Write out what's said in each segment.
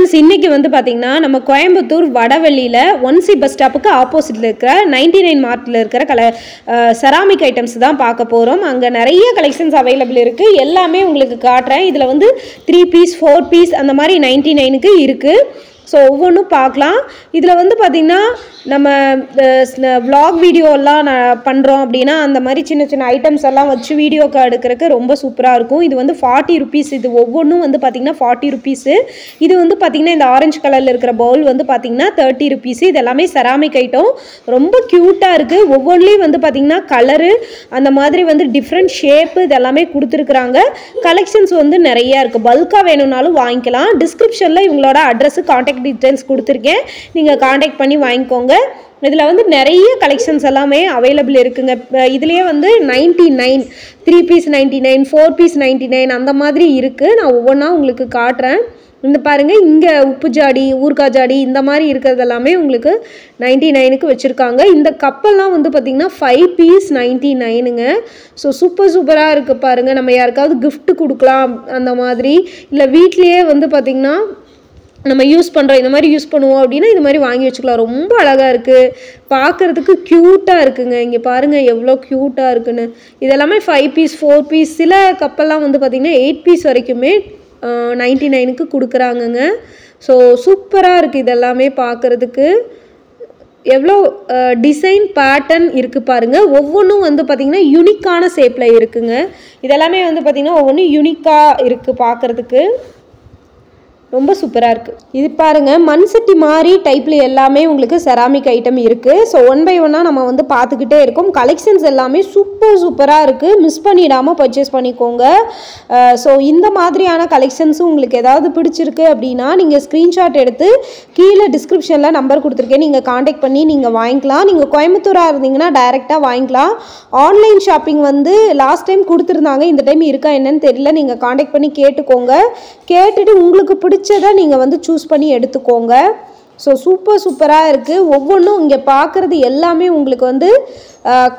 Friends, இன்றைக்கி வந்து பார்த்திங்கன்னா நம்ம கோயம்புத்தூர் வடவள்ளியில் 1C பஸ் ஸ்டாப்புக்கு ஆப்போசிட்டில் இருக்கிற 99 மார்ட்டில் இருக்கிற செராமிக் ஐட்டம்ஸ் தான் பார்க்க போகிறோம். அங்கே நிறைய கலெக்ஷன்ஸ் அவைலபிள் இருக்குது. எல்லாமே உங்களுக்கு காட்டுறேன். இதில் வந்து 3 பீஸ் 4 பீஸ் அந்த மாதிரி 99க்கு இருக்குது. ஸோ ஒவ்வொன்றும் பார்க்கலாம். இதில் வந்து பார்த்திங்கன்னா நம்ம விளாக் வீடியோலாம் நான் பண்ணுறோம் அப்படின்னா அந்த மாதிரி சின்ன சின்ன ஐட்டம்ஸ் எல்லாம் வச்சு வீடியோக்கு எடுக்கிறதுக்கு ரொம்ப சூப்பராக இருக்கும். இது வந்து 40 ருபீஸ். இது ஒவ்வொன்றும் வந்து பார்த்திங்கன்னா 40 ருபீஸு. இது வந்து பார்த்திங்கன்னா இந்த ஆரஞ்சு கலரில் இருக்கிற பவுல் வந்து பார்த்திங்கன்னா 30 ருபீஸு. இது எல்லாமே செராமிக் ஐட்டம். ரொம்ப க்யூட்டாக இருக்குது. ஒவ்வொன்றிலையும் வந்து பார்த்திங்கன்னா கலரு அந்த மாதிரி வந்து டிஃப்ரெண்ட் ஷேப்பு இதெல்லாமே கொடுத்துருக்குறாங்க. கலெக்ஷன்ஸ் வந்து நிறையா இருக்குது. பல்காக வேணும்னாலும் வாங்கிக்கலாம். டிஸ்கிரிப்ஷனில் இவங்களோட அட்ரஸு கான்டாக்ட் டீட்டெயில்ஸ் கொடுத்துருக்கேன். நீங்கள் கான்டாக்ட் பண்ணி வாங்கிக்கோங்க. இதில் வந்து நிறைய கலெக்ஷன்ஸ் எல்லாமே அவைலபிள் இருக்குங்க. இதுலேயே வந்து 99 3 பீஸ் 99 4 பீஸ் 99 அந்த மாதிரி இருக்குது. நான் ஒவ்வொன்றா உங்களுக்கு காட்டுறேன். இந்த பாருங்கள், இங்கே உப்பு ஜாடி ஊறுகாய் ஜாடி இந்த மாதிரி இருக்கிறது எல்லாமே உங்களுக்கு 99க்கு வச்சுருக்காங்க. இந்த கப்பெல்லாம் வந்து பார்த்திங்கன்னா 5 பீஸ் 99ங்க. ஸோ சூப்பராக இருக்குது பாருங்கள். நம்ம யாருக்காவது கிஃப்ட் கொடுக்கலாம் அந்த மாதிரி, இல்லை வீட்லேயே வந்து பார்த்திங்கன்னா நம்ம யூஸ் பண்ணுறோம், இந்த மாதிரி யூஸ் பண்ணுவோம் அப்படின்னா இது மாதிரி வாங்கி வச்சுக்கலாம். ரொம்ப அழகாக இருக்குது, பார்க்குறதுக்கு க்யூட்டாக இருக்குங்க. இங்கே பாருங்கள் எவ்வளோ க்யூட்டாக இருக்குன்னு. இதெல்லாமே 5 பீஸ் 4 பீஸ். சில கப்பெல்லாம் வந்து பார்த்திங்கன்னா 8 பீஸ் வரைக்குமே 99க்கு கொடுக்குறாங்கங்க. ஸோ சூப்பராக இருக்குது இதெல்லாமே பார்க்குறதுக்கு. எவ்வளோ டிசைன் பேட்டர்ன் இருக்குது பாருங்கள். ஒவ்வொன்றும் வந்து பார்த்திங்கன்னா யூனிக்கான ஷேப்பில் இருக்குங்க. இதெல்லாமே வந்து பார்த்திங்கன்னா ஒவ்வொன்றும் யூனிக்காக இருக்குது பார்க்குறதுக்கு. ரொம்ப சூப்பராக இருக்குது. இது பாருங்கள், மண் சட்டி மாதிரி டைப்பில் எல்லாமே உங்களுக்கு செராமிக் ஐட்டம் இருக்குது. ஸோ 1 பை 1 நம்ம வந்து பார்த்துக்கிட்டே இருக்கோம். கலெக்ஷன்ஸ் எல்லாமே சூப்பராக இருக்குது. மிஸ் பண்ணிடாமல் பர்ச்சேஸ் பண்ணிக்கோங்க. ஸோ இந்த மாதிரியான கலெக்ஷன்ஸும் உங்களுக்கு ஏதாவது பிடிச்சிருக்கு அப்படின்னா நீங்கள் ஸ்க்ரீன்ஷாட் எடுத்து கீழே டிஸ்கிரிப்ஷனில் நம்பர் கொடுத்துருக்கேன், நீங்கள் காண்டாக்ட் பண்ணி நீங்கள் வாங்கிக்கலாம். நீங்கள் கோயம்புத்தூராக இருந்தீங்கன்னா டைரெக்டாக வாங்கிக்கலாம். ஆன்லைன் ஷாப்பிங் வந்து லாஸ்ட் டைம் கொடுத்துருந்தாங்க, இந்த டைம் இருக்கா என்னன்னு தெரியல. நீங்கள் காண்டாக்ட் பண்ணி கேட்டுக்கோங்க. கேட்டுட்டு உங்களுக்கு பிடிச்சதை நீங்கள் வந்து சூஸ் பண்ணி எடுத்துக்கோங்க. ஸோ சூப்பராக இருக்குது. ஒவ்வொன்றும் இங்கே பார்க்குறது எல்லாமே உங்களுக்கு வந்து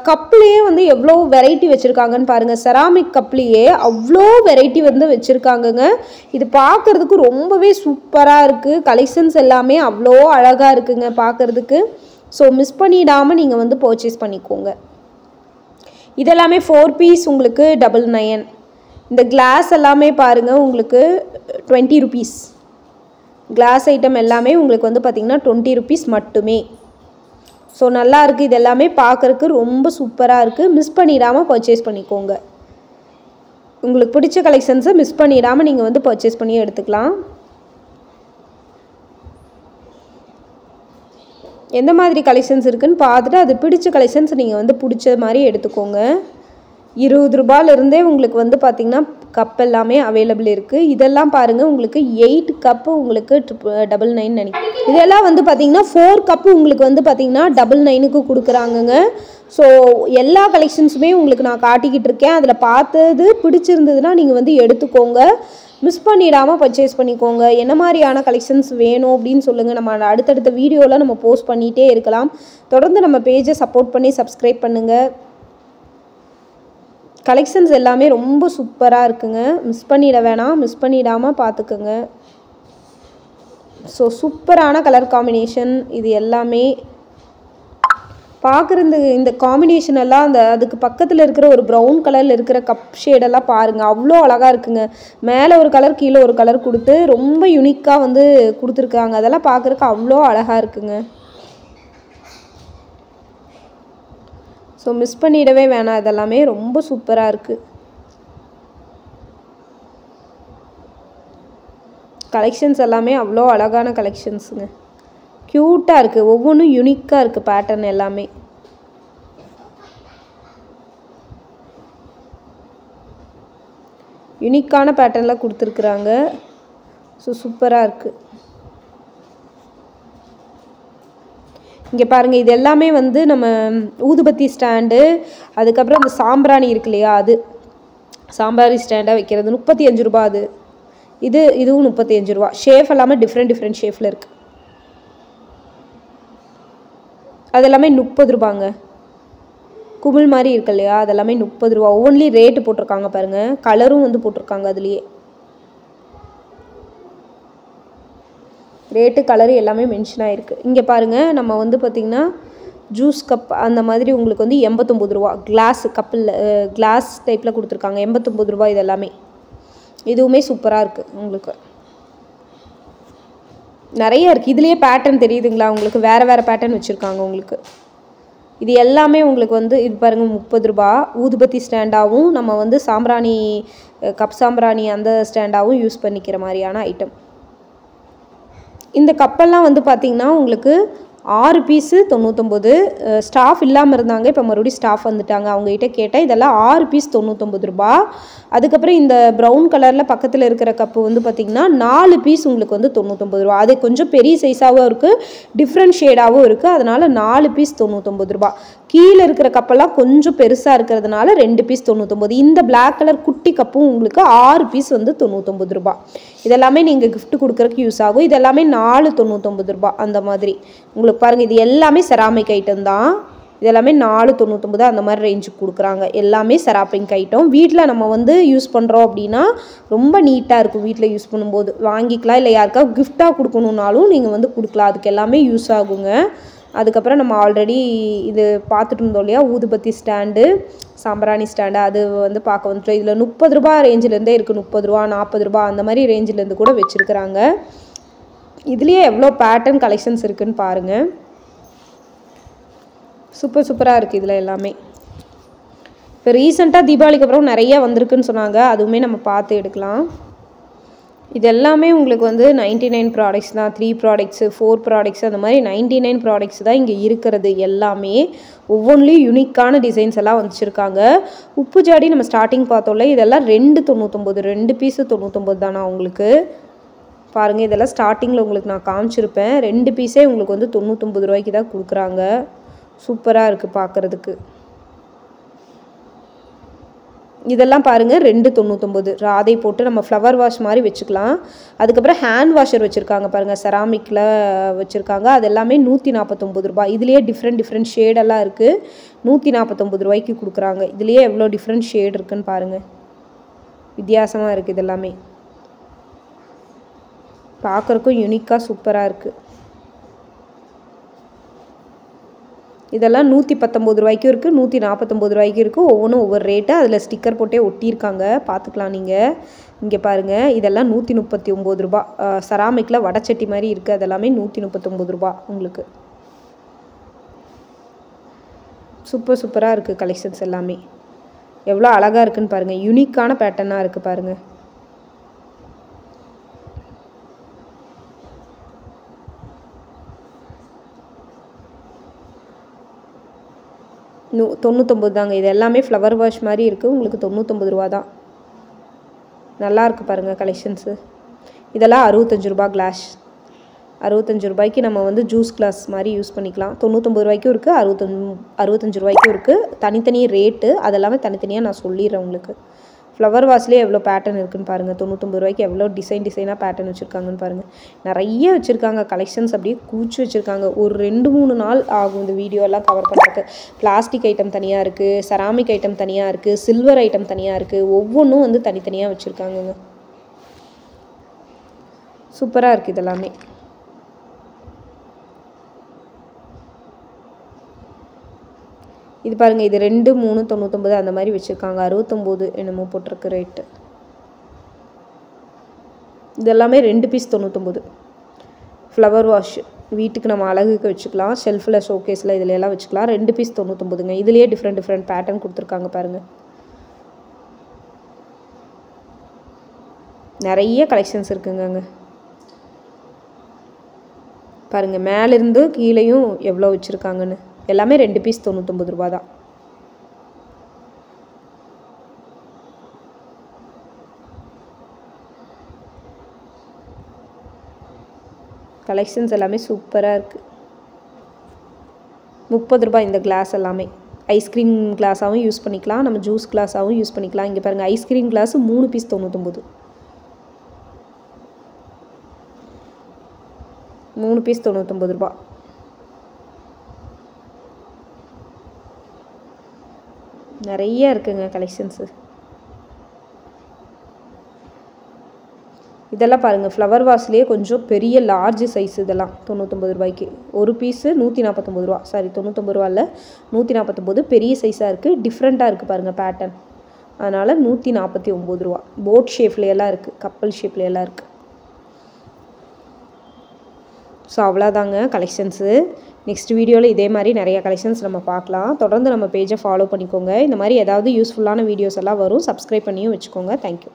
கப்லேயே வந்து எவ்வளோ வெரைட்டி வச்சுருக்காங்கன்னு பாருங்கள். செராமிக் கப்லேயே அவ்வளோ வெரைட்டி வந்து வச்சுருக்காங்கங்க. இது பார்க்குறதுக்கு ரொம்பவே சூப்பராக இருக்குது. கலெக்ஷன்ஸ் எல்லாமே அவ்வளோ அழகாக இருக்குங்க பார்க்குறதுக்கு. ஸோ மிஸ் பண்ணிடாமல் நீங்கள் வந்து பர்ச்சேஸ் பண்ணிக்கோங்க. இதெல்லாமே 4 பீஸ் உங்களுக்கு 99. இந்த கிளாஸ் எல்லாமே பாருங்கள் உங்களுக்கு 20 ருபீஸ். கிளாஸ் ஐட்டம் எல்லாமே உங்களுக்கு வந்து பார்த்திங்கன்னா 20 ருபீஸ் மட்டுமே. ஸோ நல்லா இருக்குது. இது எல்லாமே பார்க்குறதுக்கு ரொம்ப சூப்பராக இருக்குது. மிஸ் பண்ணிடாமல் பர்ச்சேஸ் பண்ணிக்கோங்க. உங்களுக்கு பிடிச்ச கலெக்ஷன்ஸை மிஸ் பண்ணிடாமல் நீங்கள் வந்து பர்ச்சேஸ் பண்ணி எடுத்துக்கலாம். எந்த மாதிரி கலெக்ஷன்ஸ் இருக்குதுன்னு பார்த்துட்டு அது பிடிச்ச கலெக்ஷன்ஸ் நீங்கள் வந்து பிடிச்ச மாதிரி எடுத்துக்கோங்க. 20 ரூபாயிலிருந்தே உங்களுக்கு வந்து பார்த்திங்கன்னா கப் எல்லாமே அவைலபிள் இருக்குது. இதெல்லாம் பாருங்கள், உங்களுக்கு 8 கப்பு உங்களுக்கு 99 நினைக்கிறேன். இதெல்லாம் வந்து பார்த்திங்கன்னா 4 கப்பு உங்களுக்கு வந்து பார்த்திங்கன்னா 99க்கு கொடுக்குறாங்கங்க. ஸோ எல்லா கலெக்ஷன்ஸுமே உங்களுக்கு நான் காட்டிக்கிட்டு இருக்கேன். அதில் பார்த்தது பிடிச்சிருந்ததுன்னா நீங்கள் வந்து எடுத்துக்கோங்க. மிஸ் பண்ணிடாமல் பர்ச்சேஸ் பண்ணிக்கோங்க. என்ன மாதிரியான கலெக்ஷன்ஸ் வேணும் அப்படின்னு சொல்லுங்கள். நம்ம அடுத்தடுத்த வீடியோவில் நம்ம போஸ்ட் பண்ணிகிட்டே இருக்கலாம். தொடர்ந்து நம்ம பேஜை சப்போர்ட் பண்ணி சப்ஸ்கிரைப் பண்ணுங்கள். கலெக்ஷன்ஸ் எல்லாமே ரொம்ப சூப்பராக இருக்குங்க. மிஸ் பண்ணிட வேணாம், மிஸ் பண்ணிடாமல் பார்த்துக்குங்க. ஸோ சூப்பரான கலர் காம்பினேஷன் இது எல்லாமே பார்க்குறது. இந்த காம்பினேஷன் எல்லாம் அதுக்கு பக்கத்தில் இருக்கிற ஒரு ப்ரௌன் கலரில் இருக்கிற கப் ஷேடெல்லாம் பாருங்கள், அவ்வளோ அழகாக இருக்குங்க. மேலே ஒரு கலர் கீழே ஒரு கலர் கொடுத்து ரொம்ப யூனிக்காக வந்து கொடுத்துருக்காங்க. அதெல்லாம் பார்க்குறதுக்கு அவ்வளோ அழகாக இருக்குங்க. ஸோ மிஸ் பண்ணிடவே வேணாம். இதெல்லாமே ரொம்ப சூப்பராக இருக்குது. கலெக்ஷன்ஸ் எல்லாமே அவ்வளோ அழகான கலெக்ஷன்ஸுங்க. க்யூட்டாக இருக்குது. ஒவ்வொன்றும் யூனிக்காக இருக்குது. பேட்டர்ன் எல்லாமே யூனிக்கான பேட்டர்னில் கொடுத்துருக்குறாங்க. ஸோ சூப்பராக இருக்குது. இங்கே பாருங்கள், இது எல்லாமே வந்து நம்ம ஊதுபத்தி ஸ்டாண்டு, அதுக்கப்புறம் இந்த சாம்பிராணி இருக்கு இல்லையா, அது சாம்பிராணி ஸ்டாண்டாக வைக்கிறது 35 ரூபா. இதுவும் 35 ரூபா. ஷேஃப் எல்லாமே டிஃப்ரெண்ட் ஷேஃபில் இருக்குது. அது எல்லாமே 30 ரூபாங்க. குமிழ் மாதிரி இருக்கு இல்லையா, அதெல்லாமே 30 ரூபா. ஒன்லி ரேட்டு போட்டிருக்காங்க பாருங்கள். கலரும் வந்து போட்டிருக்காங்க அதுலேயே. ரேட்டு கலரு எல்லாமே மென்ஷன் ஆகிருக்கு. இங்கே பாருங்கள், நம்ம வந்து பார்த்திங்கன்னா ஜூஸ் கப் அந்த மாதிரி உங்களுக்கு வந்து 89 ரூபா. கிளாஸ் கப்பில் கிளாஸ் டைப்பில் கொடுத்துருக்காங்க. 89 ரூபா. இது எல்லாமே இதுவுமே சூப்பராக இருக்குது. உங்களுக்கு நிறைய இருக்குது. இதுலேயே பேட்டர்ன் தெரியுதுங்களா உங்களுக்கு? வேறு வேறு பேட்டர்ன் வச்சுருக்காங்க உங்களுக்கு. இது எல்லாமே உங்களுக்கு வந்து இது பாருங்கள் 30 ரூபா. ஊதுபத்தி ஸ்டாண்டாகவும் நம்ம வந்து சாம்பிராணி கப் சாம்பிராணி அந்த ஸ்டாண்டாகவும் யூஸ் பண்ணிக்கிற மாதிரியான ஐட்டம். இந்த கப்பெல்லாம் வந்து பார்த்திங்கன்னா உங்களுக்கு 6 பீஸு 99. ஸ்டாஃப் இல்லாமல் இருந்தாங்க, இப்போ மறுபடியும் ஸ்டாஃப் வந்துட்டாங்க. அவங்ககிட்ட கேட்டால் இதெல்லாம் 6 பீஸ் 99 ரூபா. அதுக்கப்புறம் இந்த ப்ரௌன் கலரில் பக்கத்தில் இருக்கிற கப்பு வந்து பார்த்திங்கன்னா 4 பீஸ் உங்களுக்கு வந்து 99 ரூபா. அது கொஞ்சம் பெரிய சைஸாகவும் இருக்குது, டிஃப்ரெண்ட் ஷேடாகவும் இருக்குது. அதனால் 4 பீஸ் 99 ரூபா. கீழே இருக்கிற கப்பெல்லாம் கொஞ்சம் பெருசாக இருக்கிறதுனால 2 பீஸ் 99. இந்த பிளாக் கலர் குட்டி கப்பும் உங்களுக்கு 6 பீஸ் வந்து 99 ரூபா. இதெல்லாமே நீங்கள் கிஃப்ட் கொடுக்குறதுக்கு யூஸ் ஆகும். இதெல்லாமே 4 99 ரூபா அந்த மாதிரி உங்களுக்கு பாருங்கள். இது எல்லாமே செராமிக் ஐட்டம் தான். இதெல்லாமே 499 அந்த மாதிரி ரேஞ்சுக்கு கொடுக்குறாங்க. எல்லாமே செராமிக் ஐட்டம். வீட்டில் நம்ம வந்து யூஸ் பண்ணுறோம் அப்படின்னா ரொம்ப நீட்டாக இருக்கும். வீட்டில் யூஸ் பண்ணும்போது வாங்கிக்கலாம். இல்லை யாருக்காவது கிஃப்டாக கொடுக்கணுன்னாலும் நீங்கள் வந்து கொடுக்கலாம். அதுக்கு எல்லாமே யூஸ் ஆகுங்க. அதுக்கப்புறம் நம்ம ஆல்ரெடி இது பார்த்துட்டு இருந்தோம் இல்லையா, ஊதுபத்தி ஸ்டாண்டு, சாம்பிராணி ஸ்டாண்டு, அது வந்து பார்க்க வந்துட்டோம். இதில் 30 ரூபா ரேஞ்சிலேருந்தே இருக்குது. 30 ரூபா 40 ரூபா அந்த மாதிரி ரேஞ்சிலேருந்து கூட வச்சுருக்குறாங்க. இதுலேயே எவ்வளோ பேட்டர்ன் கலெக்ஷன்ஸ் இருக்குதுன்னு பாருங்கள். சூப்பராக இருக்குது இதில் எல்லாமே. இப்போ ரீசெண்டாக தீபாவளிக்கு அப்புறம் நிறைய வந்திருக்குன்னு சொன்னாங்க. அதுவுமே நம்ம பார்த்து எடுக்கலாம். இது எல்லாமே உங்களுக்கு வந்து 99 ப்ராடக்ட்ஸ் தான். 3 ப்ராடக்ட்ஸு 4 ப்ராடக்ட்ஸ் அந்த மாதிரி 99 ப்ராடக்ட்ஸ் தான் இங்கே இருக்கிறது. எல்லாமே ஒவ்வொன்றிலையும் யூனிக்கான டிசைன்ஸ் எல்லாம் வச்சுருக்காங்க. உப்பு ஜாடி நம்ம ஸ்டார்டிங் பார்த்தோம்ல, இதெல்லாம் 299. 2 பீஸு 99 தானா உங்களுக்கு. பாருங்கள், இதெல்லாம் ஸ்டார்டிங்கில் உங்களுக்கு நான் காமிச்சிருப்பேன். 2 பீஸே உங்களுக்கு வந்து 99 ரூபாய்க்கு தான் கொடுக்குறாங்க. சூப்பராக இருக்குது பார்க்குறதுக்கு. இதெல்லாம் பாருங்கள் 299. ராதை போட்டு நம்ம ஃப்ளவர் வாஷ் மாதிரி வச்சுக்கலாம். அதுக்கப்புறம் ஹேண்ட் வாஷர் வச்சுருக்காங்க பாருங்கள், செராமிக்கில் வச்சுருக்காங்க. அது எல்லாமே 149 ரூபா. இதுலேயே டிஃப்ரெண்ட் ஷேடெல்லாம் இருக்குது. 149 ரூபாய்க்கு கொடுக்குறாங்க. இதுலேயே எவ்வளோ டிஃப்ரெண்ட் ஷேட் இருக்குதுன்னு பாருங்கள். வித்தியாசமாக இருக்குது. இதெல்லாமே பார்க்குறக்கும் யூனிக்காக சூப்பராக இருக்குது. இதெல்லாம் 119 ரூபாய்க்கும் இருக்குது, 149 ரூபாய்க்கும் இருக்குது. ஒவ்வொன்றும் ஒவ்வொரு ரேட்டு. அதில் ஸ்டிக்கர் போட்டே ஒட்டியிருக்காங்க, பார்த்துக்கலாம் நீங்கள். இங்கே பாருங்கள், இதெல்லாம் 139 ரூபா. செராமிக்கில் வடச்சட்டி மாதிரி இருக்குது. அதெல்லாமே 139 ரூபா உங்களுக்கு. சூப்பராக இருக்குது கலெக்ஷன்ஸ் எல்லாமே. எவ்வளோ அழகாக இருக்குதுன்னு பாருங்கள். யூனிக்கான பேட்டர்னாக இருக்குது பாருங்கள். $99 தாங்க. இது எல்லாமே ஃப்ளவர் வாஷ் மாதிரி இருக்குது. உங்களுக்கு 99 ரூபா தான். நல்லாயிருக்கு பாருங்கள் கலெக்ஷன்ஸு. இதெல்லாம் 65 ரூபா கிளாஸ். 65 ரூபாய்க்கு நம்ம வந்து ஜூஸ் கிளாஸ் மாதிரி யூஸ் பண்ணிக்கலாம். 99 ரூபாய்க்கும் இருக்குது, 65 ரூபாய்க்கும் இருக்குது. தனித்தனி ரேட்டு. அதெல்லாமே தனித்தனியாக நான் சொல்லிடுறேன் உங்களுக்கு. ஃப்ளவர் வாஷ்லேயே எவ்வளோ பேட்டர்ன் இருக்குதுன்னு பாருங்கள். 99 ரூபாய்க்கு எவ்வளோ டிசைனாக பேட்டர்ன் வச்சுருக்காங்கன்னு பாருங்கள். நிறைய வச்சுருக்காங்க கலெக்ஷன்ஸ். அப்படியே கூச்சி வச்சுருக்காங்க. ஒரு 2-3 நாள் ஆகும் இந்த வீடியோலாம் கவர் பண்ணுறதுக்கு. பிளாஸ்டிக் ஐட்டம் தனியாக இருக்குது, செராமிக் ஐட்டம் தனியாக இருக்குது, சில்வர் ஐட்டம் தனியாக இருக்குது. ஒவ்வொன்றும் வந்து தனித்தனியாக வச்சுருக்காங்கங்க. சூப்பராக இருக்குது இதெல்லாமே. இது பாருங்கள், இது 2, 3, 99 அந்த மாதிரி வச்சுருக்காங்க. 69 என்னமோ போட்டிருக்கு ரேட்டு. இதெல்லாமே 2 பீஸ் 99. ஃப்ளவர் வாஷ் வீட்டுக்கு நம்ம அழகுக்கு வச்சுக்கலாம். ஷெல்ஃபில், ஷோகேஸில் இதில் எல்லாம் வச்சுக்கலாம். 2 பீஸ் 99ங்க. இதுலேயே டிஃப்ரெண்ட் பேட்டர்ன் கொடுத்துருக்காங்க பாருங்கள். நிறைய கலெக்ஷன்ஸ் இருக்குங்க. பாருங்கள், மேலேருந்து கீழேயும் எவ்வளோ வச்சுருக்காங்கன்னு. எல்லாமே 2 பீஸ் 99 ரூபா தான். கலெக்ஷன்ஸ் எல்லாமே சூப்பராக இருக்குது. 30 ரூபாய் இந்த கிளாஸ் எல்லாமே. ஐஸ்கிரீம் கிளாஸாகவும் யூஸ் பண்ணிக்கலாம், நம்ம ஜூஸ் கிளாஸாகவும் யூஸ் பண்ணிக்கலாம். இங்கே பாருங்கள், ஐஸ்கிரீம் கிளாஸ் 3 பீஸ் 99. 3 பீஸ் 99 ரூபா. நிறைய இருக்குங்க கலெக்ஷன்ஸு. இதெல்லாம் பாருங்கள், ஃப்ளவர் வாஸ்லேயே கொஞ்சம் பெரிய லார்ஜ் சைஸ். இதெல்லாம் 99 ரூபாய்க்கு ஒரு பீஸு. 149 ரூபா, சாரி 99 ரூபா இல்லை, 149. பெரிய சைஸாக இருக்குது, டிஃப்ரெண்ட்டாக இருக்குது பாருங்கள் பேட்டர்ன். அதனால் 149 ரூபா. போட் ஷேப்லையெல்லாம் இருக்குது, கப்பல் ஷேப்லையெல்லாம் இருக்குது. ஸோ அவ்வளோதாங்க கலெக்ஷன்ஸு. நெக்ஸ்ட் வீடியோவில் இதே மாதிரி நிறைய கலெக்ஷன்ஸ் நம்ம பார்க்கலாம். தொடர்ந்து நம்ம பேஜை ஃபாலோ பண்ணிக்கோங்க. இந்த மாதிரி ஏதாவது யூஸ்ஃபுல்லான வீடியோஸ் எல்லாம் வரும், சப்ஸ்கிரைப் பண்ணியும் வச்சுக்கோங்க. தேங்க்யூ.